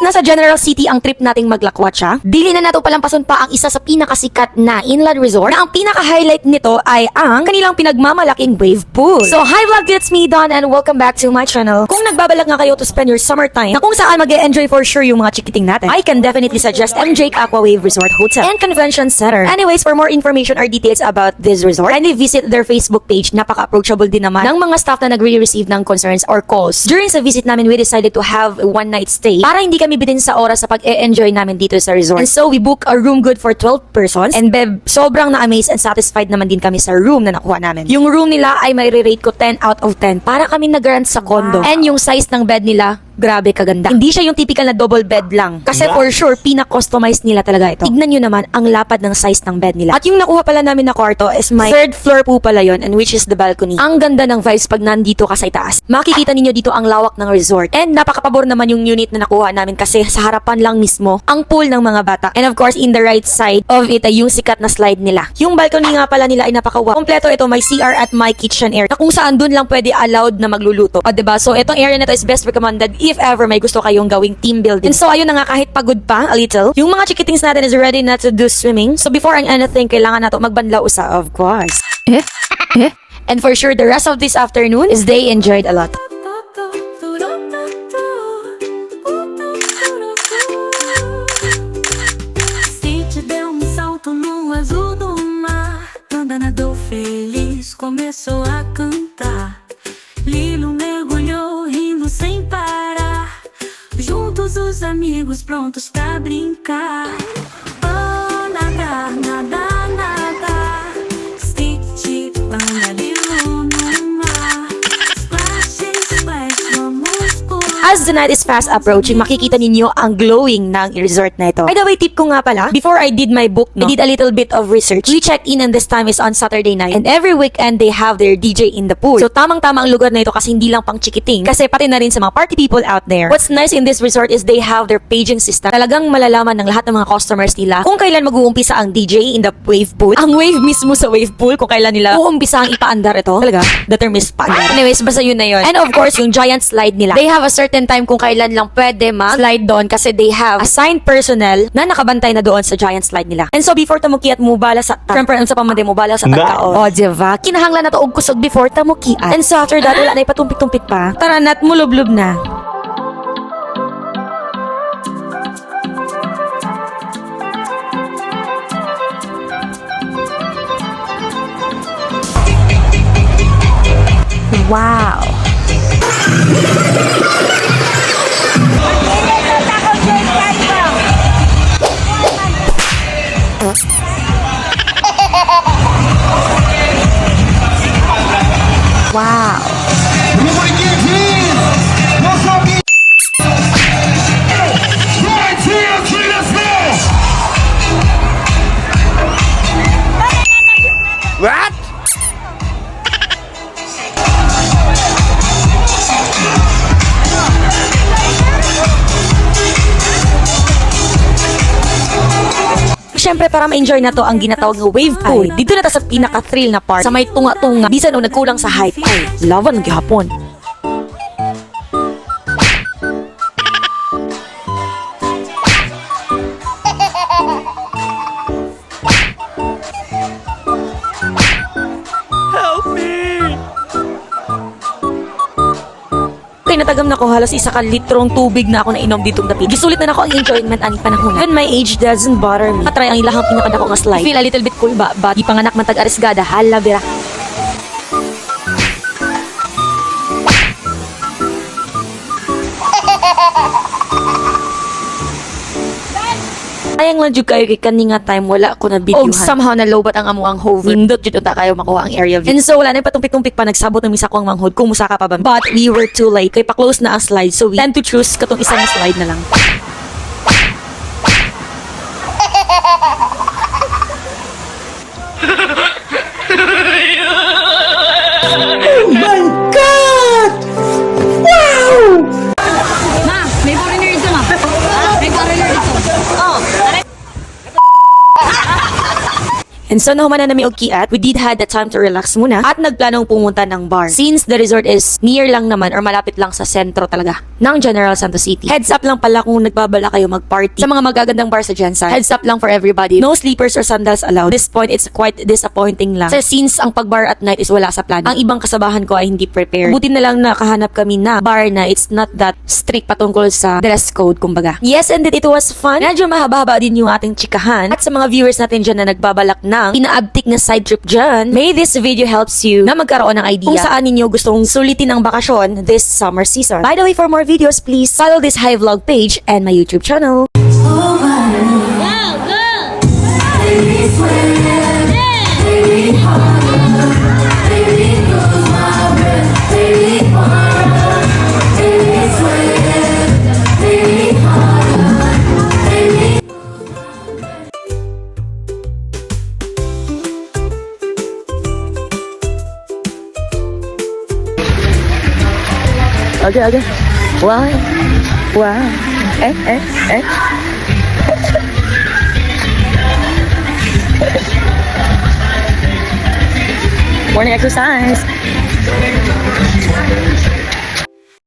nasa General City ang trip nating maglakwatsa, dili na nato palampason pa ang isa sa pinakasikat na inland resort na ang pinaka-highlight nito ay ang kanilang pinagmamalaking wave pool. So hi vlog, it's me Don and welcome back to my channel. Kung nagbabalak nga kayo to spend your summertime na kung saan mag-e-enjoy for sure yung mga chikiting natin, I can definitely suggest MJ Aqua Wave Resort Hotel and Convention Center. Anyways, for more information or details about this resort, kindly visit their Facebook page. Napaka-approachable din naman ng mga staff na nagre-receive ng concerns or calls. During sa visit namin, we decided to have a one-night stay para hindi kami bitin sa oras sa pag-e-enjoy namin dito sa resort. And so, we book a room good for 12 persons. And beb, sobrang na-amaze and satisfied naman din kami sa room na nakuha namin. Yung room nila ay may rate ko 10 out of 10 para kami nag-rent sa condo. And yung size ng bed nila, grabe kaganda. Hindi siya yung typical na double bed lang. Kasi for sure, pina-customize nila talaga ito. Tignan nyo naman ang lapad ng size ng bed nila. At yung nakuha pala namin na kwarto is my third floor po pala yon, and which is the balcony. Ang ganda ng vibes pag nandito ka sa itaas. Makikita ninyo dito ang lawak ng resort. And napakapabor naman yung unit na nakuha namin kasi sa harapan lang mismo ang pool ng mga bata. And of course, in the right side of it ay yung sikat na slide nila. Yung balcony nga pala nila ay napakawa. Kompleto ito, may CR at may kitchen area na kung saan dun lang pwede allowed na magluluto. O diba? So itong area na to is best recommended if ever may gusto kayong gawing team building. And so ayun na nga, kahit pagod pa a little, yung mga chikitings natin is ready na to do swimming. So before ang anything, kailangan nato magbanlaw usa, of course. And for sure, the rest of this afternoon is they enjoyed a lot. Stitch deu salto no azul do mar. Quando nadou feliz, começou a cantar. Lilo mergulhou, rindo sem parar. Juntos os amigos prontos pra brincar. Oh, nadar, nadar, nadar. Stitch, anda Lilo no mar. Splash, splash, vamos pular. As the night is fast approaching, makikita ninyo ang glowing ng resort na ito. By the way, tip ko nga pala, before I did my book, I did a little bit of research. We checked in and this time is on Saturday night. And every weekend, they have their DJ in the pool. So tamang-tama ang lugar na ito kasi hindi lang pang chikiting. Kasi pati na rin sa mga party people out there. What's nice in this resort is they have their paging system. Talagang malalaman ng lahat ng mga customers nila kung kailan mag-uumpisa ang DJ in the wave pool. Ang wave mismo sa wave pool, kung kailan nila uumpisa ang ipaandar ito. Talaga, the term is paandar. Anyways, basta yun na yun. And of course, yung giant slide nila. They have a certain time kung kailan lang pwede mag-slide doon kasi they have assigned personnel na nakabantay na doon sa giant slide nila. And so before tamukiat mubala sa syempre ang sa pamande mubala sa tagkaon. O diba? Kinahanglan na to og kusog before tamukiat. And so after that, wala na ipatumpik-tumpik pa. Tara na't mulublob na. Wow! Wow! What? Siyempre, para ma-enjoy na to ang ginatawag ng wave pool. Dito na ta sa pinaka-thrill na part. Sa may tunga-tunga. Bisan o nagkulang sa height. Ay, lawan ng gihapon. Help me! Kaya natagam na ko, halos isa ka litrong tubig na ako na inom ditong dapit. Gisulit na ako ang enjoyment ani panahon. When my age doesn't bother me. Patry ang ilahang pinakadako nga slide. Feel a little bit cool ba? But ipanganak man tag-arisgada. Hala, bira. Sayang lang jud kayo kay kani nga time wala ko na videohan. Og somehow nalobat ang amo ang hover. Nindot jud unta kayo makuha ang area view. And so wala na patumpik-tumpik pa nagsabot ng misa ko ang manghod kung musaka pa ba. But we were too late. Kay pa-close na ang slide so we tend to choose katong isang slide na lang. Oh my God! Wow! Ma, may foreigner dito ma. May foreigner dito. Oh. And so nahuman na nami og kiat, we did had the time to relax muna at nagplanong pumunta ng bar. Since the resort is near lang naman or malapit lang sa sentro talaga ng General Santos City. Heads up lang pala kung nagbabala kayo mag-party sa mga magagandang bar sa Jensen. Heads up lang for everybody. No sleepers or sandals allowed. This point, it's quite disappointing lang. So since ang pag-bar at night is wala sa plano, ang ibang kasabahan ko ay hindi prepared. Buti na lang nakahanap kami na bar na it's not that strict patungkol sa dress code, kumbaga. Yes, and it was fun. Medyo mahaba-haba din yung ating chikahan. At sa mga viewers natin dyan na nagbabalak ng pinaabtik na side trip dyan, may this video helps you na magkaroon ng idea kung saan ninyo gustong sulitin ang bakasyon this summer season. By the way, for more videos, please follow this High Vlog page and my YouTube channel. Okay. Wow. Eh. Morning exercise.